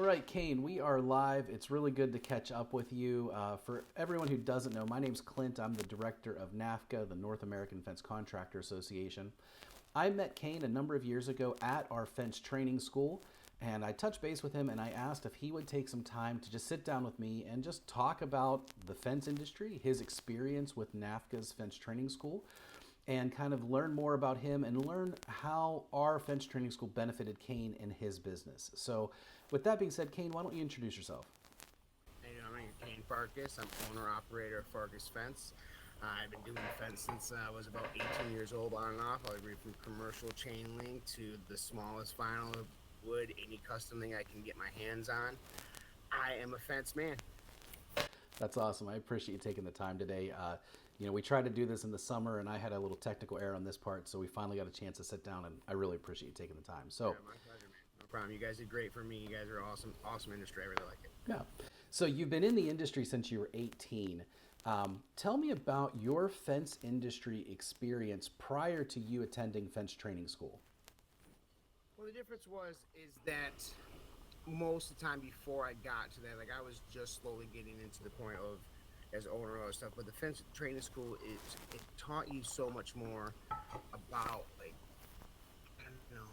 right, Kane, we are live. It's really good to catch up with you. For everyone who doesn't know, my name's Clint. I'm the director of NAFCA, the North American Fence Contractor Association. I met Kane a number of years ago at our fence training school, and I touched base with him and I asked if he would take some time to just sit down with me and just talk about the fence industry, his experience with NAFCA's fence training school, and kind of learn more about him and learn how our fence training school benefited Kane in his business. So with that being said, Kane, why don't you introduce yourself? Hey, my name is Kane Farkas. I'm owner-operator of Farkas Fence. I've been doing fence since I was about 18 years old on and off. I read from commercial chain link to the smallest vinyl wood, any custom thing I can get my hands on. I am a fence man. That's awesome. I appreciate you taking the time today. We tried to do this in the summer, and I had a little technical error on this part, so we finally got a chance to sit down, and I really appreciate you taking the time. So, Yeah, my pleasure, man. No problem. You guys did great for me. You guys are awesome, awesome industry. I really like it. yeah. So you've been in the industry since you were 18. Tell me about your fence industry experience prior to you attending fence training school. Well, the difference is that most of the time before I got to that, like I was just slowly getting into the point of as owner and all that stuff. But the fence training school it taught you so much more about like I don't know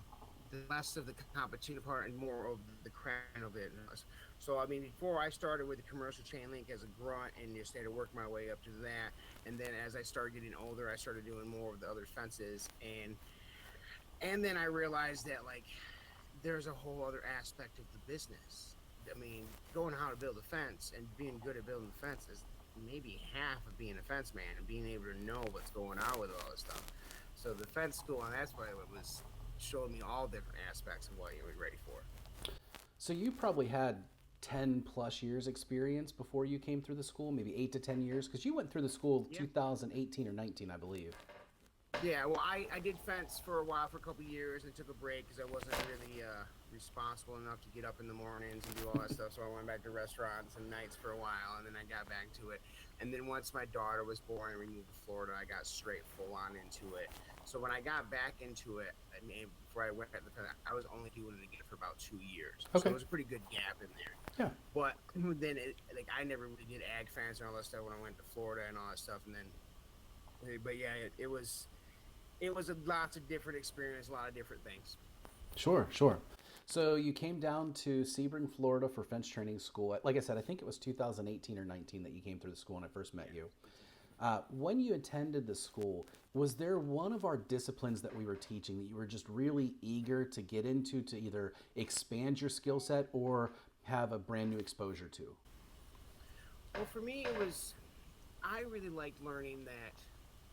the less of the competition part and more of the craft of it. So I mean, before I started with the commercial chain link as a grunt and just had to work my way up to that, and then as I started getting older, I started doing more of the other fences and then I realized that like there's a whole other aspect of the business. I mean, going how to build a fence and being good at building the fence is maybe half of being a fence man and being able to know what's going on with all this stuff. So the fence school, and that's why it was showing me all different aspects of what you were ready for. So you probably had 10 plus years experience before you came through the school, maybe 8 to 10 years, because you went through the school Yeah. 2018 or 19, I believe. Yeah, well, I did fence for a while, for a couple of years, and took a break because I wasn't really responsible enough to get up in the mornings and do all that stuff. So I went back to restaurants and nights for a while, and then I got back to it. And then once my daughter was born and we moved to Florida, I got straight full on into it. So when I got back into it, I mean, before I went at the fence, I was only doing it again for about 2 years. So Okay. it was a pretty good gap in there. Yeah. But then, like, I never really did ag fence and all that stuff when I went to Florida and all that stuff. And then, but yeah, it was a lots of different experience, a lot of different things. Sure, sure. So you came down to Sebring, Florida for fence training school. Like I said, I think it was 2018 or 19 that you came through the school when I first met you. When you attended the school, was there one of our disciplines that we were teaching that you were just really eager to get into to either expand your skill set or have a brand new exposure to? Well, for me, I really liked learning that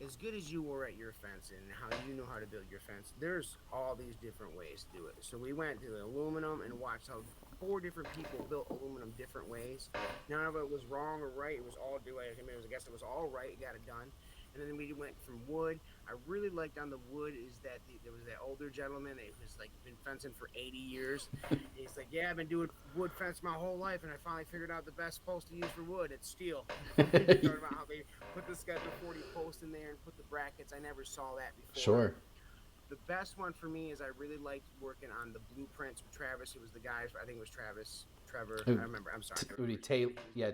as good as you were at your fence and how you know how to build your fence, there's all these different ways to do it. So we went to aluminum and watched how 4 different people built aluminum different ways. None of it was wrong or right. It was all do. I mean, I guess it was all right. You got it done. And then we went from wood. I really liked on the wood is that there was that older gentleman that was like been fencing for 80 years. He's like, yeah, I've been doing wood fence my whole life, and I finally figured out the best post to use for wood. It's steel. He talked about how they put the Schedule 40 post in there and put the brackets. I never saw that before. Sure. The best one for me is I really liked working on the blueprints with Travis. It was the guy, I think it was Trevor. I remember. I'm sorry. It would be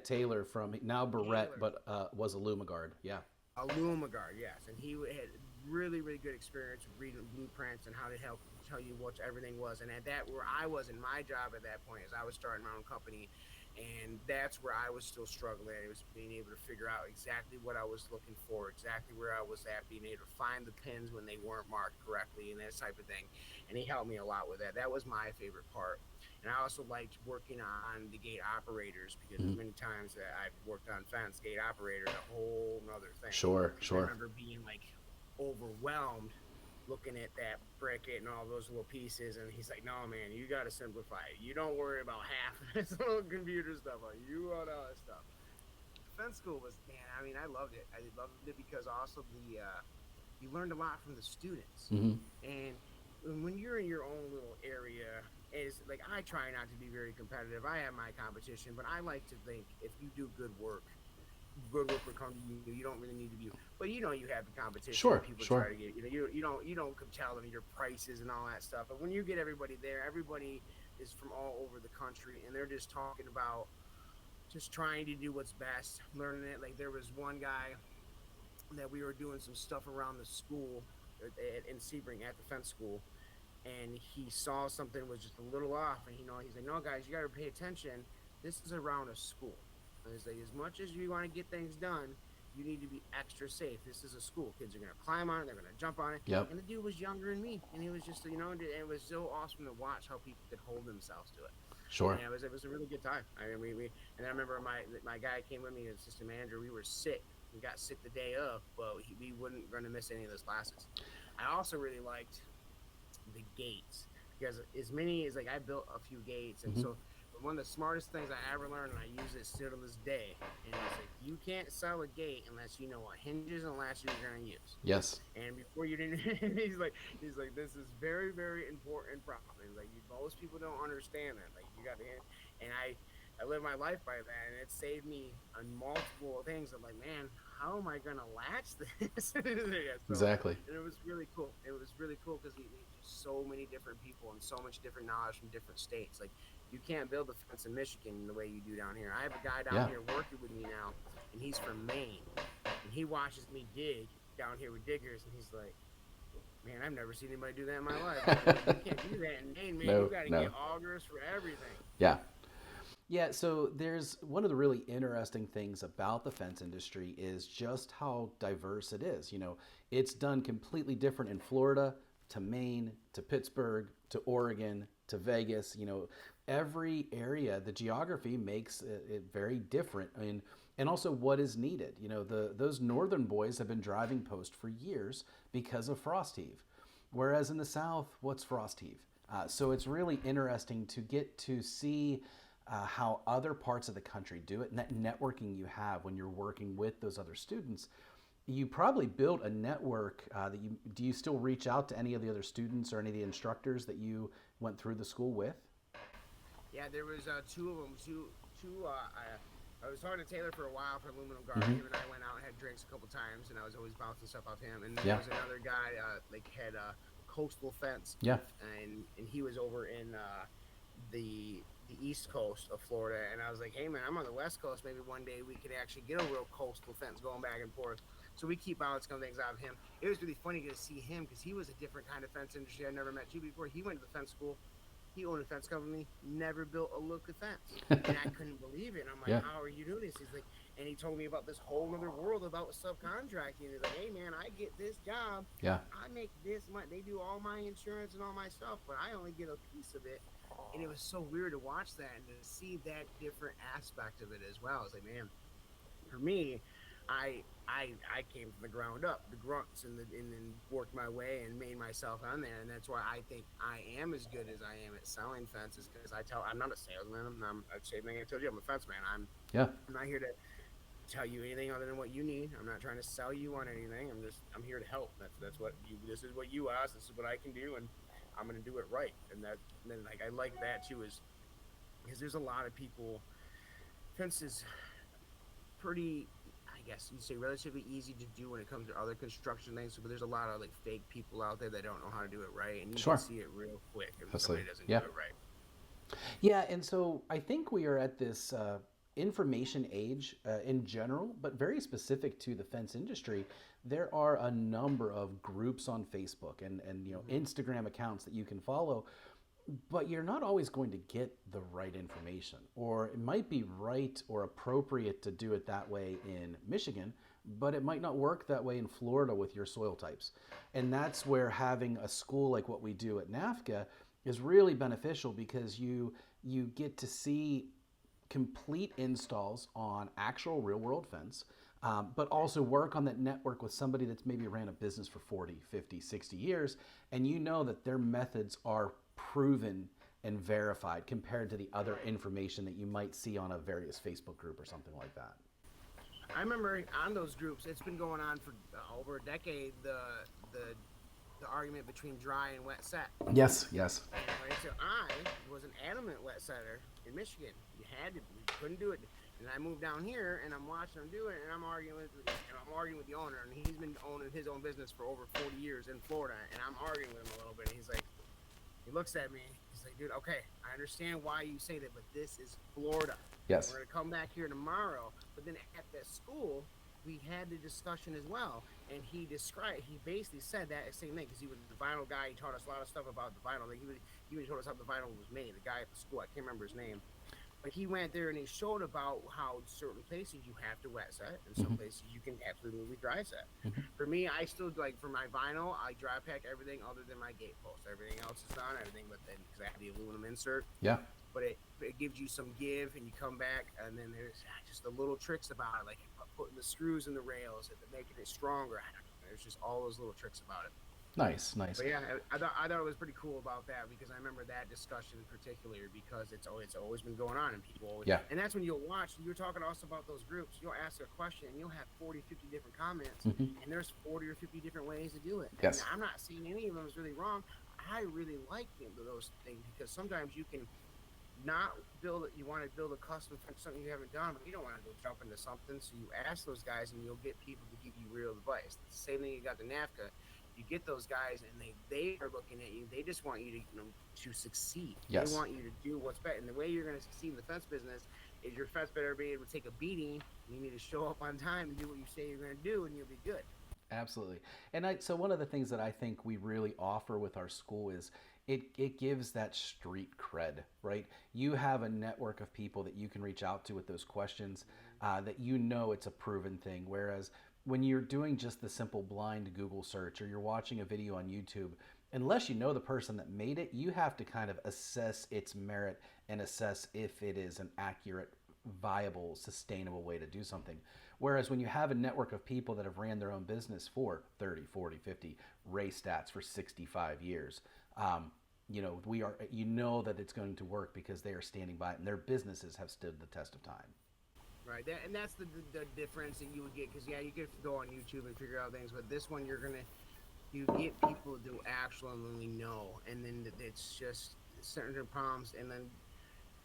Taylor from now Barrett, Taylor. but was a Lumagard. Yeah. Lumagard, yes, and he had really, really good experience reading blueprints and how to help tell you what everything was. And at that, where I was in my job at that point, is I was starting my own company, and that's where I was still struggling. It was being able to figure out exactly what I was looking for, exactly where I was at, being able to find the pins when they weren't marked correctly, and that type of thing. And he helped me a lot with that. That was my favorite part. And I also liked working on the gate operators because as many times that I've worked on fence, gate operator is a whole nother thing. Sure, I sure. remember being like overwhelmed looking at that briquet and all those little pieces, and he's like, no, man, you got to simplify it. You don't worry about half of this little computer stuff. You want all that stuff. Fence school was, man, I mean, I loved it. I loved it because also you learned a lot from the students. And when you're in your own little area, is like I try not to be very competitive. I have my competition, but I like to think if you do good work will come to you. You don't really need to be, but you have the competition. Sure, people sure. try to get you don't tell them your prices and all that stuff. But when you get everybody there, everybody is from all over the country, and they're just talking about just trying to do what's best, learning it. Like there was one guy that we were doing some stuff around the school in Sebring at the fence school, and he saw something was just a little off, and he's like, no guys, you got to pay attention. This is around a school. And he's like, as much as you want to get things done, you need to be extra safe. This is a school. Kids are going to climb on it. They're going to jump on it. Yep. And the dude was younger than me, and he was just, it was so awesome to watch how people could hold themselves to it. Sure. And it was a really good time. I mean, and I remember my guy came with me, the assistant manager. We were sick. We got sick the day of, but we wouldn't going to miss any of those classes. I also really liked the gates, because as many as I built a few gates, and so one of the smartest things I ever learned, and I use it still to this day, and it's like, you can't sell a gate unless you know what hinges and latches you're going to use. Yes. And before you didn't, he's like, this is very, very important problem. He's like, most people don't understand that. Like, you got to, and I live my life by that, and it saved me on multiple things. I'm like, man, how am I going to latch this? So, exactly. And it was really cool. It was really cool because so many different people and so much different knowledge from different states. Like, you can't build a fence in Michigan the way you do down here. I have a guy down here working with me now, and he's from Maine, and he watches me dig down here with diggers, and he's like, man, I've never seen anybody do that in my life. Like, you can't do that in Maine, man. You got to get augers for everything. Yeah. Yeah, so there's one of the really interesting things about the fence industry is just how diverse it is. It's done completely different in Florida to Maine to Pittsburgh to Oregon to Vegas. Every area, the geography makes it very different. And also what is needed. Those northern boys have been driving post for years because of frost heave. Whereas in the South, what's frost heave? So it's really interesting to get to see how other parts of the country do it, and that networking you have when you're working with those other students. You probably built a network do you still reach out to any of the other students or any of the instructors that you went through the school with? Yeah, there was two of them. I was talking to Taylor for a while for Aluminum Guard. Him and I went out and had drinks a couple times, and I was always bouncing stuff off him. And there was another guy had a coastal fence. Yeah. And he was over in the east coast of Florida, and I was like, hey man, I'm on the west coast. Maybe one day we could actually get a real coastal fence going back and forth. So we keep bouncing things out of him. It was really funny to see him because he was a different kind of fence industry. I never met you before. He went to the fence school. He owned a fence company, never built a look of fence. And I couldn't believe it. I'm like, how are you doing this? He's like, and he told me about this whole other world about subcontracting. He's like, hey man, I get this job. Yeah. I make this money. They do all my insurance and all my stuff, but I only get a piece of it. And it was so weird to watch that and to see that different aspect of it as well. I was like, man, for me, I came from the ground up, the grunts, and then worked my way and made myself on there. And that's why I think I am as good as I am at selling fences, because I'm not a salesman. I'm same thing I told you. I'm a fence man. I'm not here to tell you anything other than what you need. I'm not trying to sell you on anything. I'm here to help. This is what you asked. This is what I can do, and I'm gonna do it right. And then I like that too, is because there's a lot of people. Fence is pretty, I guess you'd say, relatively easy to do when it comes to other construction things, but there's a lot of fake people out there that don't know how to do it right, and you can see it real quick if somebody doesn't do it right. Yeah, and so I think we are at this information age in general, but very specific to the fence industry. There are a number of groups on Facebook and Instagram accounts that you can follow, but you're not always going to get the right information, or it might be right or appropriate to do it that way in Michigan, but it might not work that way in Florida with your soil types. And that's where having a school like what we do at NAFCA is really beneficial, because you get to see complete installs on actual real world fence, but also work on that network with somebody that's maybe ran a business for 40, 50, 60 years, and you know that their methods are proven and verified compared to the other information that you might see on a various Facebook group or something like that. I remember on those groups, it's been going on for over a decade, the argument between dry and wet set. Yes. Right? So I was an adamant wet setter in Michigan. You couldn't do it. And I moved down here, and I'm watching him do it, and I'm arguing with the owner, and he's been owning his own business for over 40 years in Florida, and I'm arguing with him a little bit. And he's like, He looks at me. He's like, dude, okay, I understand why you say that, but this is Florida. Yes. We're gonna come back here tomorrow. But then at that school, we had the discussion as well, and he basically said that same thing because he was the vinyl guy. He taught us a lot of stuff about the vinyl. Like he even told us how the vinyl was made. The guy at the school, I can't remember his name, but he went there and he showed about how certain places you have to wet set and some Hmm. places you can absolutely dry set. Hmm. For me, I still like for my vinyl, I dry pack everything other than my gate post. Everything else is done, everything but then because I have the aluminum insert. Yeah. But it gives you some give and you come back and then there's just the little tricks about it, like putting the screws in the rails and making it stronger. I don't know, there's just all those little tricks about it. Nice, nice. But yeah, I thought it was pretty cool about that because I remember that discussion in particular because it's always been going on and people always, Yeah. and that's when you'll watch, you're talking to us about those groups, you'll ask a question and you'll have 40, 50 different comments Hmm. and there's 40 or 50 different ways to do it. Yes. And I'm not saying any of them is really wrong. I really like those things because sometimes you can not build it. You want to build a custom for something you haven't done, but you don't want to go jump into something. So you ask those guys, and you'll get people to give you real advice. It's the same thing you got the NAFCA. You get those guys, and they are looking at you. They just want you to to succeed. Yes. They want you to do what's better. And the way you're going to succeed in the fence business is your fence better be able to take a beating. You need to show up on time and do what you say you're going to do, and you'll be good. Absolutely. So one of the things that I think we really offer with our school is it gives that street cred, right? You have a network of people that you can reach out to with those questions, that you know it's a proven thing. Whereas when you're doing just the simple blind Google search or you're watching a video on YouTube, unless you know the person that made it, you have to kind of assess its merit and assess if it is an accurate, viable, sustainable way to do something. Whereas when you have a network of people that have ran their own business for 30, 40, 50, race stats for 65 years, you know that it's going to work because they are standing by it and their businesses have stood the test of time. Right, and that's the difference that you would get because you get to go on YouTube and figure out things, but this one you get people to actually know, and then it's just certain problems, and then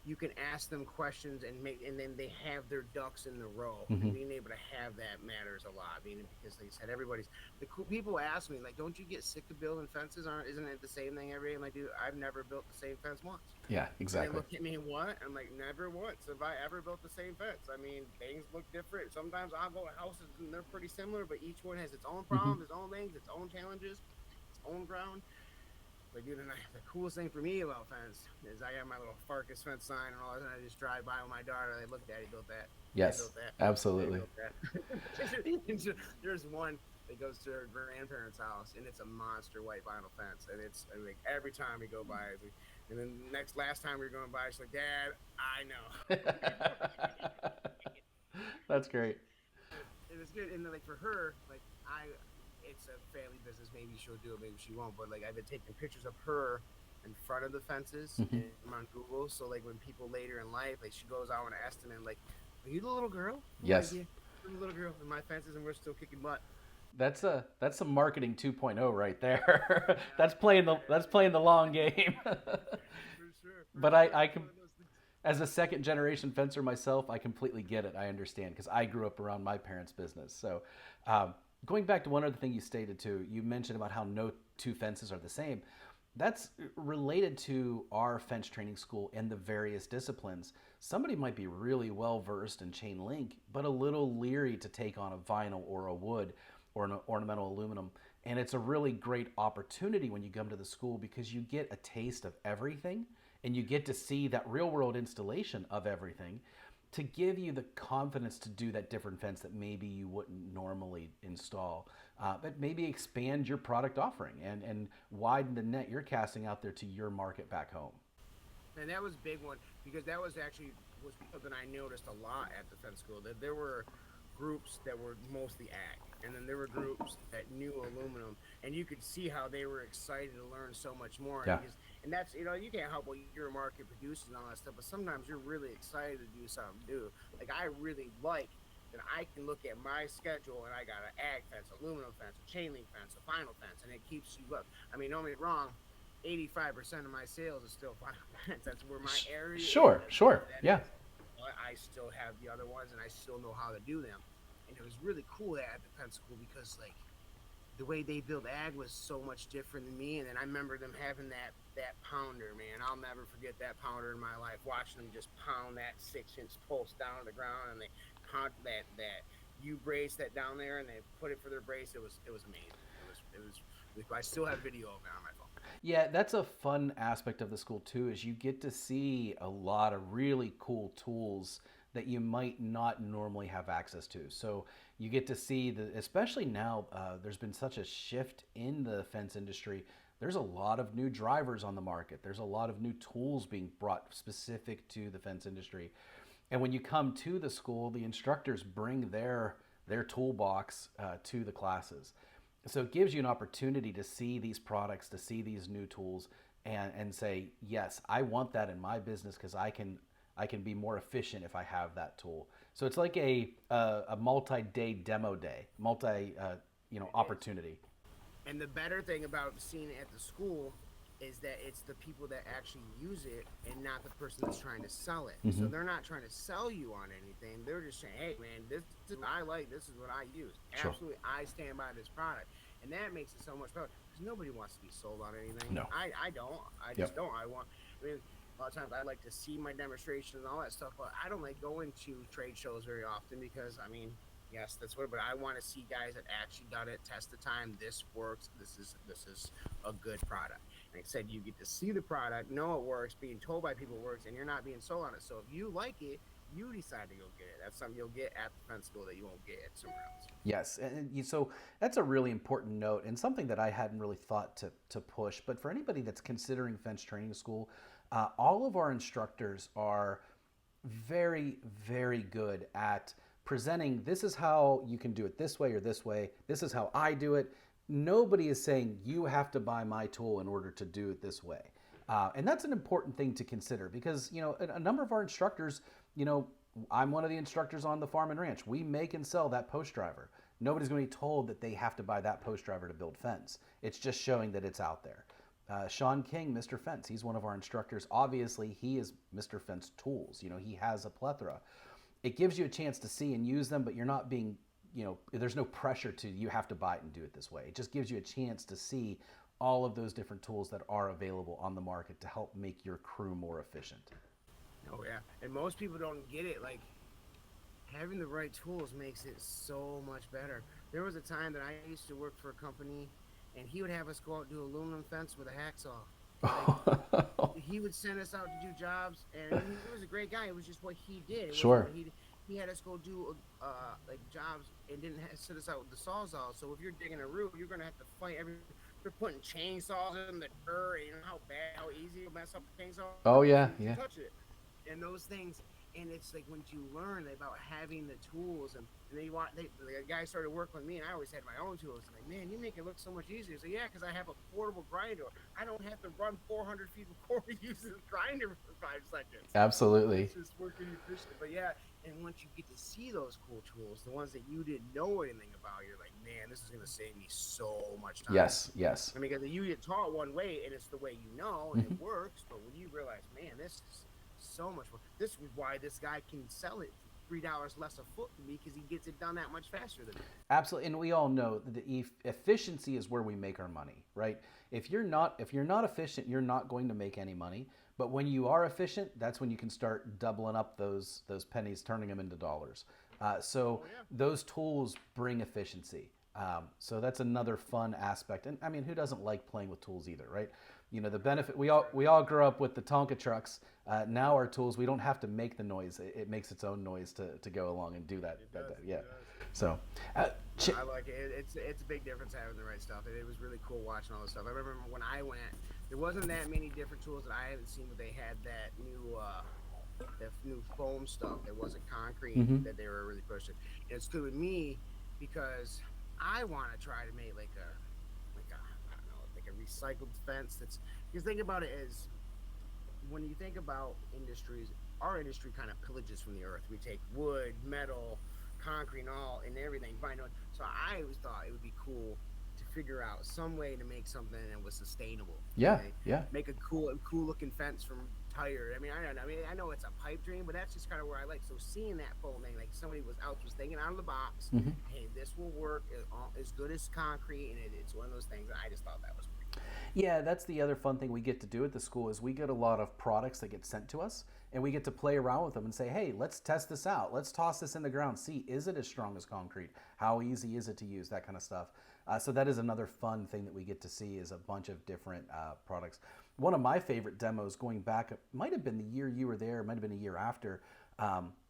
you can ask them questions and then they have their ducks in the row. Hmm. And being able to have that matters a lot. Because like I said, the cool people ask me like, "Don't you get sick of building fences? Isn't it the same thing every day?" I'm like, "Dude, I've never built the same fence once." Yeah, And they exactly. look at me, what? I'm like, never once have I ever built the same fence. I mean, things look different. Sometimes I'll go to houses and they're pretty similar, but each one has its own Hmm. problems, its own things, its own challenges, its own ground. But dude, and the coolest thing for me about fence is I got my little Farkas fence sign and all that, and I just drive by with my daughter. They look, Daddy built that. Daddy Yes, built that. Daddy absolutely. built that. There's one that goes to her grandparents' house, and it's a monster white vinyl fence. And it's like every time we go by, it's like, and then last time we were going by, she's like, Dad, I know. That's great. It was good, and like for her, like it's a family business. Maybe she'll do it, maybe she won't. But like I've been taking pictures of her in front of the fences Hmm. and I'm on Google. So like when people later in life, like she goes out and asks them, and like, are you the little girl? I'm like, Yes. yeah, I'm the little girl in my fences, and we're still kicking butt. That's some marketing 2.0 right there. Yeah, That's playing the long game. for sure, for But sure. I It's can, one of those things. as a second generation fencer myself, I completely get it. I understand because I grew up around my parents' business. So, going back to one other thing you stated too, you mentioned about how no two fences are the same. That's related to our fence training school and the various disciplines. Somebody might be really well versed in chain link, but a little leery to take on a vinyl or a wood or an ornamental aluminum. And it's a really great opportunity when you come to the school because you get a taste of everything and you get to see that real world installation of everything to give you the confidence to do that different fence that maybe you wouldn't normally install, but maybe expand your product offering and widen the net you're casting out there to your market back home. And that was a big one because that was actually was something I noticed a lot at the fence school. That there were groups that were mostly ag, and then there were groups that knew aluminum, and you could see how they were excited to learn so much more. Yeah. And that's you can't help what your market produces and all that stuff, but sometimes you're really excited to do something new. Like I really like that I can look at my schedule and I got an ag fence, aluminum fence, a chain link fence, a vinyl fence, and it keeps you up. I mean, don't get me wrong, 85% of my sales is still vinyl fence. That's where my area is. Sure, That's sure, where that yeah. is. But I still have the other ones, and I still know how to do them. And it was really cool at the fence school because, like, the way they build ag was so much different than me. And then I remember them having that pounder, man. I'll never forget that pounder in my life. Watching them just pound that 6-inch post down to the ground, and they pound that U brace that down there, and they put it for their brace. It was amazing. It was really cool. I still have video of it on my phone. Yeah, that's a fun aspect of the school too, is you get to see a lot of really cool tools that you might not normally have access to. So you get to see the, especially now, there's been such a shift in the fence industry. There's a lot of new drivers on the market. There's a lot of new tools being brought specific to the fence industry. And when you come to the school, the instructors bring their toolbox to the classes. So it gives you an opportunity to see these products, to see these new tools, and say, yes, I want that in my business because I can be more efficient if I have that tool. So it's like a multi-day demo day, opportunity. And the better thing about seeing it at the school is that it's the people that actually use it and not the person that's trying to sell it. So they're not trying to sell you on anything. They're just saying, hey, man, this is what I like. This is what I use. Sure. Absolutely, I stand by this product. And that makes it so much better because nobody wants to be sold on anything. No. I don't. I just don't. I mean, a lot of times I like to see my demonstrations and all that stuff, but I don't like going to trade shows very often because, I mean, yes, that's what. But I want to see guys that actually done it, test the time. This works. This is a good product. Like I said, you get to see the product, know it works, being told by people it works, and you're not being sold on it. So if you like it, you decide to go get it. That's something you'll get at the fence school that you won't get at somewhere else. Yes, so that's a really important note and something that I hadn't really thought to push. But for anybody that's considering fence training school, all of our instructors are very, very good at presenting, this is how you can do it this way or this way. This is how I do it. Nobody is saying you have to buy my tool in order to do it this way. And that's an important thing to consider because, a number of our instructors, I'm one of the instructors on the farm and ranch. We make and sell that post driver. Nobody's going to be told that they have to buy that post driver to build fence. It's just showing that it's out there. Sean King, Mr. Fence, he's one of our instructors. Obviously, he is Mr. Fence Tools. He has a plethora. It gives you a chance to see and use them, but you're not being, there's no pressure to you have to buy it and do it this way. It just gives you a chance to see all of those different tools that are available on the market to help make your crew more efficient. Oh yeah, and most people don't get it. Like having the right tools makes it so much better. There was a time that I used to work for a company, and he would have us go out and do aluminum fence with a hacksaw. Like, he would send us out to do jobs, and he was a great guy. It was just what he did. Sure. He had us go do like jobs and didn't send us out with the sawzall. So if you're digging a roof, you're gonna have to fight every. They're putting chainsaws in the dirt. You know how easy it'll mess up the chainsaw. Oh yeah, yeah. Touch it, and those things. And it's like when you learn about having the tools, and the guy started working with me, and I always had my own tools. And like, man, you make it look so much easier. So yeah, because I have a portable grinder. I don't have to run 400 feet of cord using this grinder for 5 seconds. Absolutely. It's just working efficiently. But yeah, and once you get to see those cool tools, the ones that you didn't know anything about, you're like, man, this is going to save me so much time. Yes, yes. I mean, because you get taught one way, and it's the way you know, and it works. But when you realize, man, this is so much more. This is why this guy can sell it $3 less a foot than me, because he gets it done that much faster than me. Absolutely, and we all know that the efficiency is where we make our money, right? If you're not efficient, you're not going to make any money. But when you are efficient, that's when you can start doubling up those pennies, turning them into dollars. Those tools bring efficiency. So that's another fun aspect. And I mean, who doesn't like playing with tools either, right? The benefit, we all grew up with the Tonka trucks. Now our tools, we don't have to make the noise. It makes its own noise to go along and do that. Yeah. So I like it. It's a big difference having the right stuff. It was really cool watching all this stuff. I remember when I went, there wasn't that many different tools that I haven't seen, but they had that new foam stuff that wasn't concrete that they were really pushing. And it's good with me because I want to try to make like a recycled fence. That's because think about it as when you think about industries, our industry kind of pillages from the earth. We take wood, metal, concrete, and everything. So I always thought it would be cool to figure out some way to make something that was sustainable. Yeah, okay? yeah. Make a cool looking fence from tired. I mean, I don't know. I mean, I know it's a pipe dream, but that's just kind of where I like. So seeing that full thing, like somebody was thinking out of the box. Hmm. Hey, this will work as good as concrete, and it's one of those things. I just thought that was pretty cool. Yeah, that's the other fun thing we get to do at the school is we get a lot of products that get sent to us, and we get to play around with them and say, hey, let's test this out. Let's toss this in the ground. See, is it as strong as concrete? How easy is it to use? That kind of stuff. So that is another fun thing that we get to see is a bunch of different products. One of my favorite demos going back, it might have been the year you were there, it might have been a year after,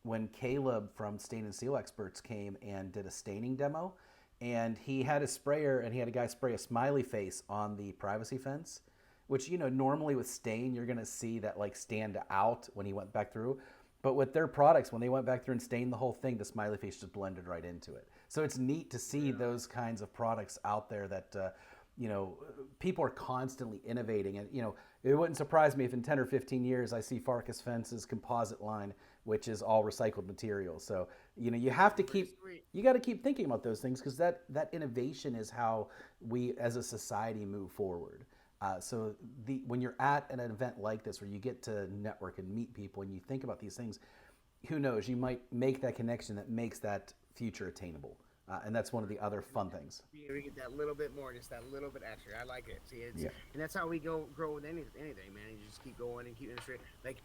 when Caleb from Stain and Seal Experts came and did a staining demo. And he had a sprayer and he had a guy spray a smiley face on the privacy fence, which, you know, normally with stain, you're going to see that like stand out when he went back through. But with their products, when they went back through and stained the whole thing, the smiley face just blended right into it. So it's neat to see those kinds of products out there that, you know, people are constantly innovating. And, you know, it wouldn't surprise me if in 10 or 15 years I see Farkas Fence's composite line, which is all recycled material. So, you know, you have to keep, you got to keep thinking about those things because that innovation is how we as a society move forward. So when you're at an event like this where you get to network and meet people and you think about these things, who knows, you might make that connection that makes that future attainable. And that's one of the other fun things. We get that little bit more, just that little bit extra. I like it. See, Yeah. and that's how we grow with anything, man. You just keep going and keep straight. Like,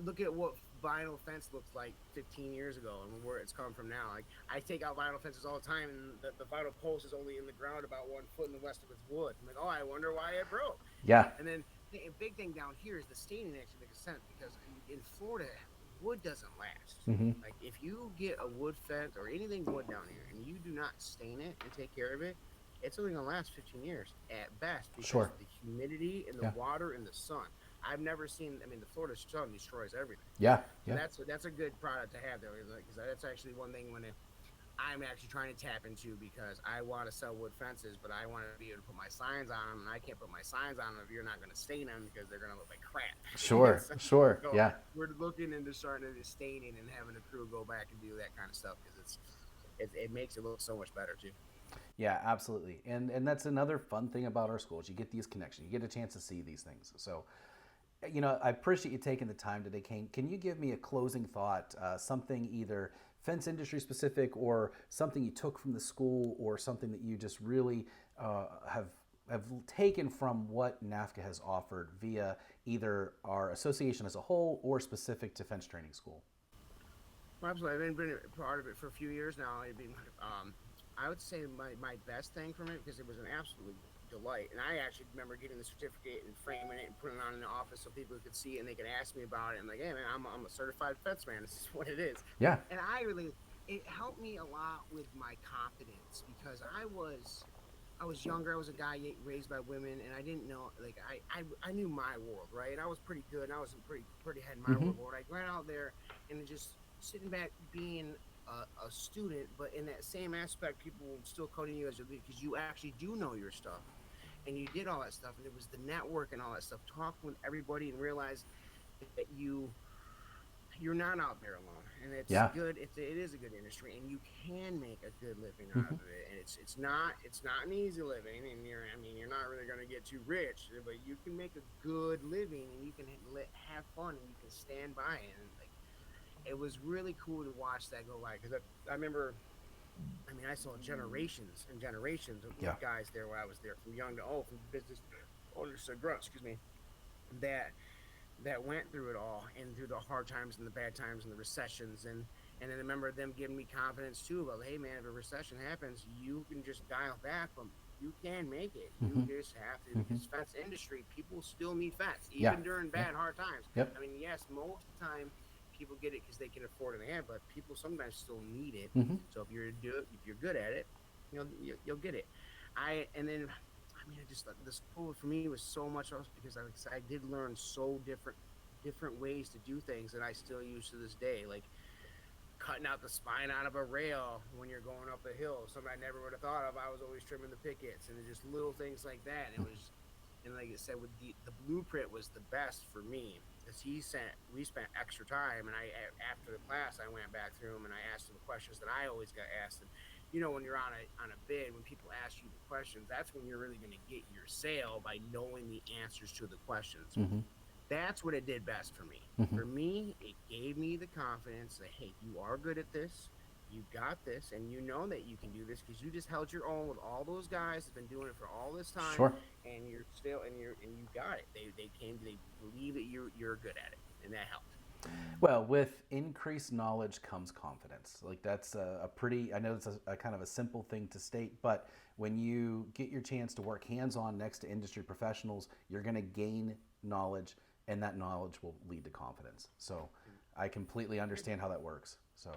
look at what vinyl fence looked like 15 years ago and where it's come from now. Like, I take out vinyl fences all the time, and the vinyl post is only in the ground about 1 foot in the west of its wood. I'm like, oh, I wonder why it broke. Yeah. And then the big thing down here is the staining actually makes sense because in Florida, wood doesn't last. Mm-hmm. Like if you get a wood fence or anything wood down here and you do not stain it and take care of it, it's only gonna last 15 years at best because Sure. of the humidity and the Yeah. water and the sun. I've never seen. I mean, the Florida sun destroys everything. Yeah. So Yeah. that's a good product to have there because that's actually one thing I'm actually trying to tap into because I want to sell wood fences, but I want to be able to put my signs on them, and I can't put my signs on them if you're not going to stain them because they're going to look like crap. Sure. So, Sure. so Yeah. we're looking into starting to staining and having a crew go back and do that kind of stuff because it makes it look so much better too. Yeah, absolutely. And that's another fun thing about our schools. You get these connections. You get a chance to see these things. So, you know, I appreciate you taking the time today, Kane. Can you give me a closing thought, something either fence industry specific or something you took from the school or something that you just really have taken from what NAFCA has offered via either our association as a whole or specific to fence training school? Well, absolutely. I've been a part of it for a few years now. I would say my best thing from it because it was an absolute delight. And I actually remember getting the certificate and framing it and putting it on in the office so people could see it and they could ask me about it. I'm like, hey man, I'm a certified fence man. This is what it is. Yeah. And it helped me a lot with my confidence because I was younger. I was a guy raised by women, and I didn't know. Like I knew my world, right? And I was pretty good. And I was pretty ahead in my world. I went out there and just sitting back, being a student, but in that same aspect, people will still coding you as your lead because you actually do know your stuff, and you did all that stuff, and it was the network and all that stuff, talking with everybody, and realize that you're not out there alone, and it's good. It is a good industry, and you can make a good living out of it. And it's not an easy living, and you're not really going to get too rich, but you can make a good living, and you can have fun, and you can stand by it. And like, it was really cool to watch that go by because I remember. I mean, I saw generations and generations of guys there when I was there, from young to old, from business owners to grunts, excuse me, that went through it all and through the hard times and the bad times and the recessions and then I remember them giving me confidence too about, hey man, if a recession happens, you can just dial back, but you can make it. You just have to. Because fence industry, people still need fence even during bad hard times. Yep. I mean, yes, most of the time people get it because they can afford it, but people sometimes still need it. So if you're good at it, you'll get it. I just thought the school for me was so much else because I did learn so different ways to do things that I still use to this day, like cutting out the spine out of a rail when you're going up a hill, something I never would have thought of. I was always trimming the pickets and just little things like that. And like I said, with the blueprint was the best for me because we spent extra time, and after the class I went back through him and I asked him the questions that I always got asked. And when you're on a bid, when people ask you the questions, that's when you're really going to get your sale by knowing the answers to the questions. That's what it did best for me. For me, it gave me the confidence that, hey, you are good at this. You got this, and you know that you can do this because you just held your own with all those guys that've been doing it for all this time, Sure. and you got it. They believe that you're good at it, and that helped. Well, with increased knowledge comes confidence. Like that's a pretty, I know it's a kind of a simple thing to state, but when you get your chance to work hands-on next to industry professionals, you're going to gain knowledge, and that knowledge will lead to confidence. So I completely understand how that works. So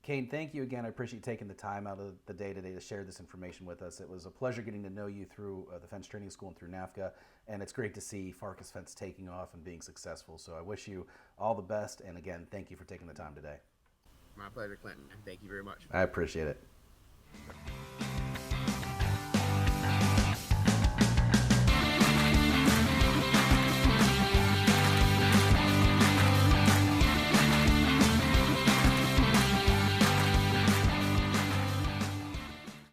Kane, thank you again. I appreciate you taking the time out of the day today to share this information with us. It was a pleasure getting to know you through the Fence Training School and through NAFCA, and it's great to see Farkas Fence taking off and being successful. So I wish you all the best, and again, thank you for taking the time today. My pleasure, Clinton. Thank you very much. I appreciate it.